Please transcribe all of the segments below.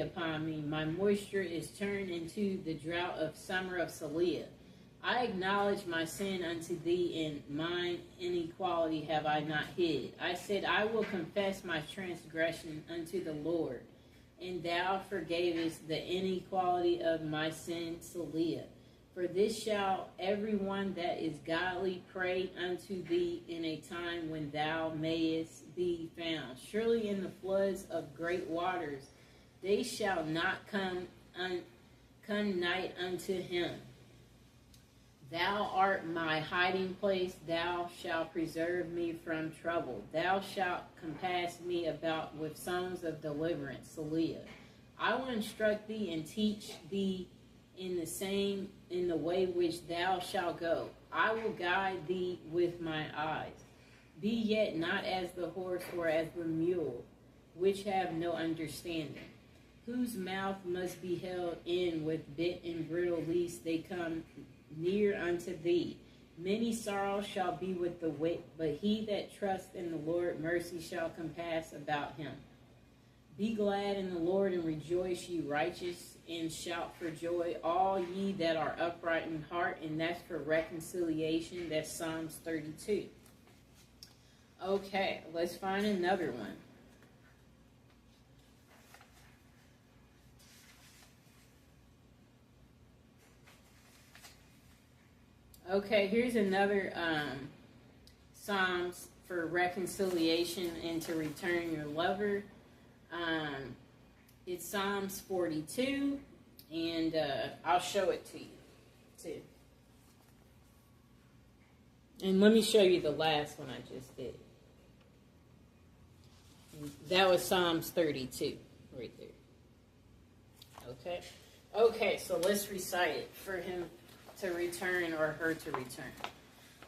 upon me. My moisture is turned into the drought of summer of Saliah. I acknowledge my sin unto thee, and mine inequality have I not hid. I said, I will confess my transgression unto the Lord, and thou forgavest the inequality of my sin, Saliah. For this shall every one that is godly pray unto thee in a time when thou mayest be found. Surely in the floods of great waters they shall not come nigh unto him. Thou art my hiding place, thou shalt preserve me from trouble. Thou shalt compass me about with songs of deliverance, Saliah. I will instruct thee and teach thee in the way which thou shalt go. I will guide thee with my eyes. Be yet not as the horse or as the mule, which have no understanding, whose mouth must be held in with bit and bridle, lest they come near unto thee. Many sorrows shall be with the wicked, but he that trusts in the Lord, mercy shall compass about him. Be glad in the Lord and rejoice, ye righteous, and shout for joy, all ye that are upright in heart. And that's for reconciliation. That's Psalms 32. Okay, let's find another one. Okay, here's another Psalms for reconciliation and to return your lover. It's Psalms 42, and I'll show it to you, too. And let me show you the last one I just did. That was Psalms 32, right there. Okay? Okay, so let's recite it for him to return or her to return.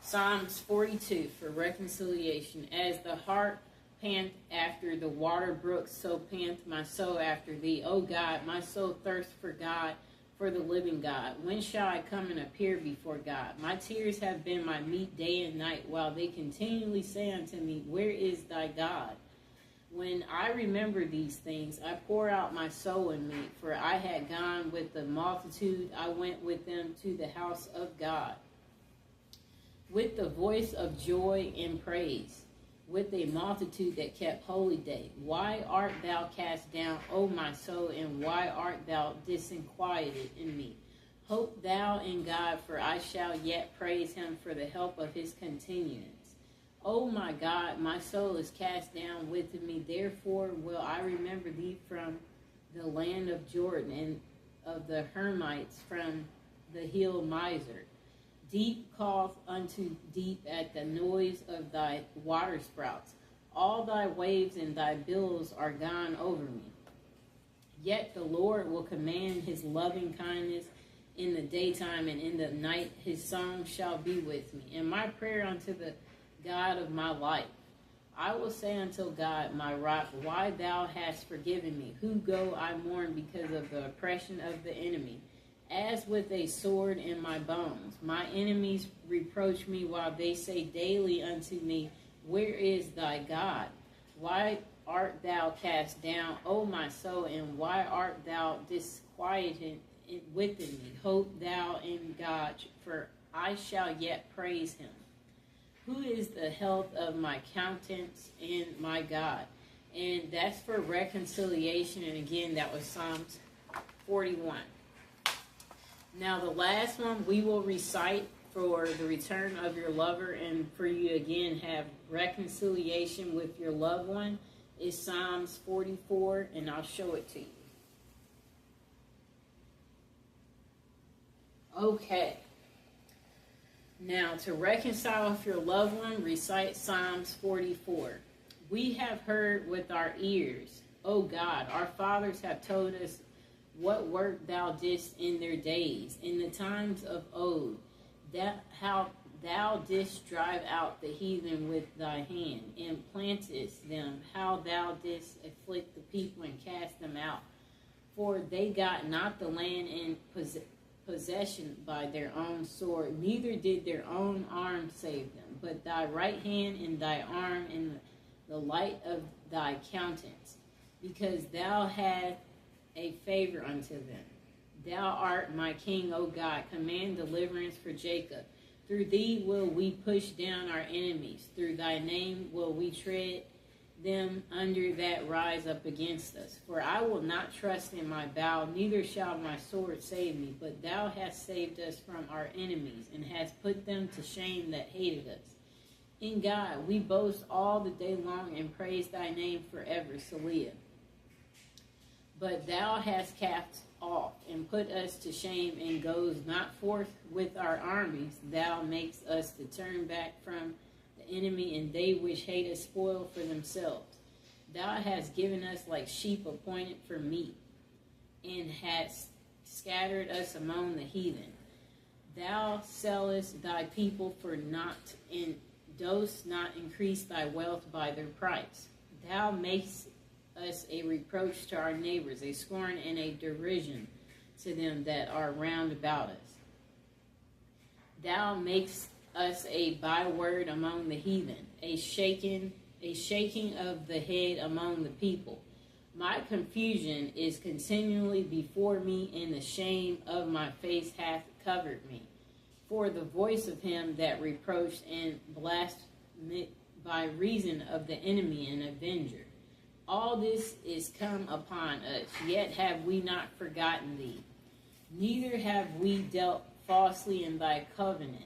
Psalms 42 for reconciliation. As the hart pant after the water brooks, so pant my soul after thee. O God, my soul thirsts for God, for the living God. When shall I come and appear before God? My tears have been my meat day and night, while they continually say unto me, where is thy God? When I remember these things, I pour out my soul in me, for I had gone with the multitude, I went with them to the house of God, with the voice of joy and praise, with a multitude that kept holy day. Why art thou cast down, O my soul, and why art thou disquieted in me? Hope thou in God, for I shall yet praise him for the help of his continuance. O my God, my soul is cast down within me, therefore will I remember thee from the land of Jordan, and of the Hermites from the hill Mizar. Deep calleth unto deep at the noise of thy waterspouts. All thy waves and thy billows are gone over me. Yet the Lord will command his loving kindness in the daytime, and in the night his song shall be with me. And my prayer unto the God of my life. I will say unto God, my rock, why thou hast forgiven me? Who go I mourn because of the oppression of the enemy? As with a sword in my bones. My enemies reproach me while they say daily unto me, where is thy God? Why art thou cast down, O my soul, and why art thou disquieted within me? Hope thou in God, for I shall yet praise him. Who is the health of my countenance and my God? And that's for reconciliation. And again, that was Psalms 41. Now, the last one we will recite for the return of your lover and for you again have reconciliation with your loved one is Psalms 44, and I'll show it to you. Okay. Now, to reconcile with your loved one, recite Psalms 44. We have heard with our ears, O God, our fathers have told us what work thou didst in their days, in the times of old, that how thou didst drive out the heathen with thy hand, and plantest them, how thou didst afflict the people and cast them out. For they got not the land in possession by their own sword, neither did their own arm save them, but thy right hand and thy arm and the light of thy countenance, because thou hast a favor unto them. Thou art my king, O God. Command deliverance for Jacob. Through thee will we push down our enemies. Through thy name will we tread them under that rise up against us. For I will not trust in my bow, neither shall my sword save me. But thou hast saved us from our enemies, and hast put them to shame that hated us. In God we boast all the day long, and praise thy name forever. Selah. But thou hast cast off, and put us to shame, and goes not forth with our armies. Thou makest us to turn back from the enemy, and they which hate us spoil for themselves. Thou hast given us like sheep appointed for meat, and hast scattered us among the heathen. Thou sellest thy people for naught, and dost not increase thy wealth by their price. Thou makest us a reproach to our neighbors, a scorn and a derision to them that are round about us. Thou makest us a byword among the heathen, a shaking of the head among the people. My confusion is continually before me, and the shame of my face hath covered me. For the voice of him that reproached and blasphemed by reason of the enemy and avenger. All this is come upon us, yet have we not forgotten thee. Neither have we dealt falsely in thy covenant.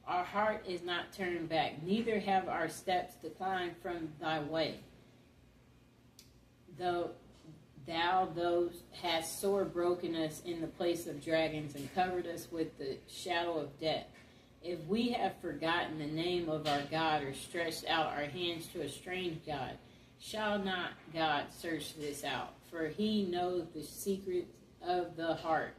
Our heart is not turned back, neither have our steps declined from thy way. Though thou hast sore broken us in the place of dragons, and covered us with the shadow of death. If we have forgotten the name of our God, or stretched out our hands to a strange God, shall not God search this out? For he knows the secrets of the heart.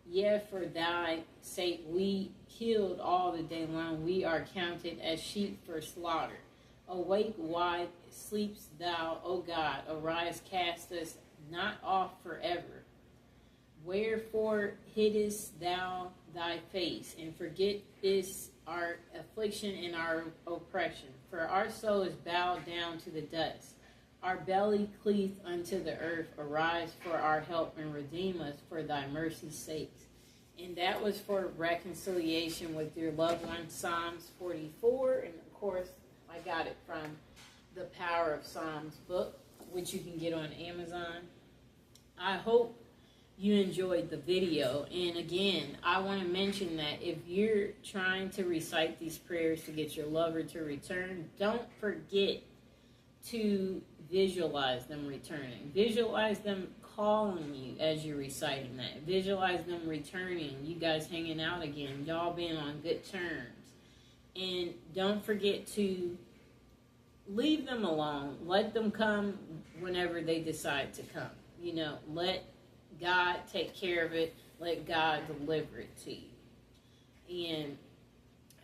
Yea, for thy sake we killed all the day long. We are counted as sheep for slaughter. Awake, why sleepst thou, O God? Arise, cast us not off forever. Wherefore hiddest thou thy face, and forgettest our affliction and our oppression? For our soul is bowed down to the dust. Our belly cleaveth unto the earth. Arise for our help, and redeem us for thy mercy's sakes. And that was for reconciliation with your loved one, Psalms 44. And of course, I got it from the Power of Psalms book, which you can get on Amazon. I hope you enjoyed the video. And again, I want to mention that if you're trying to recite these prayers to get your lover to return, don't forget to visualize them returning. Visualize them calling you as you're reciting that. Visualize them returning, you guys hanging out again, y'all being on good terms. And don't forget to leave them alone. Let them come whenever they decide to come. You know, let God take care of it. Let God deliver it to you. And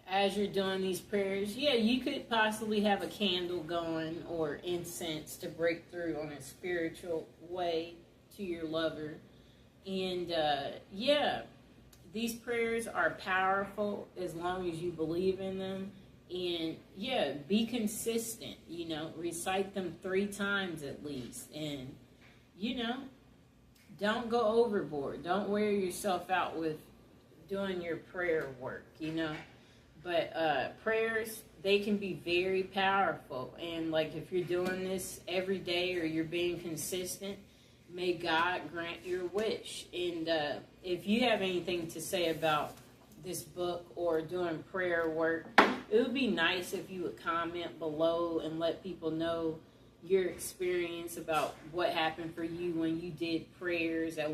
as you're doing these prayers, yeah, you could possibly have a candle going or incense to break through on a spiritual way to your lover. And yeah, these prayers are powerful as long as you believe in them. And yeah, be consistent, you know, recite them 3 times at least. And, you know, don't go overboard. Don't wear yourself out with doing your prayer work, you know. But prayers, they can be very powerful. And like if you're doing this every day or you're being consistent, may God grant your wish. And if you have anything to say about this book or doing prayer work, it would be nice if you would comment below and let people know your experience about what happened for you when you did prayers at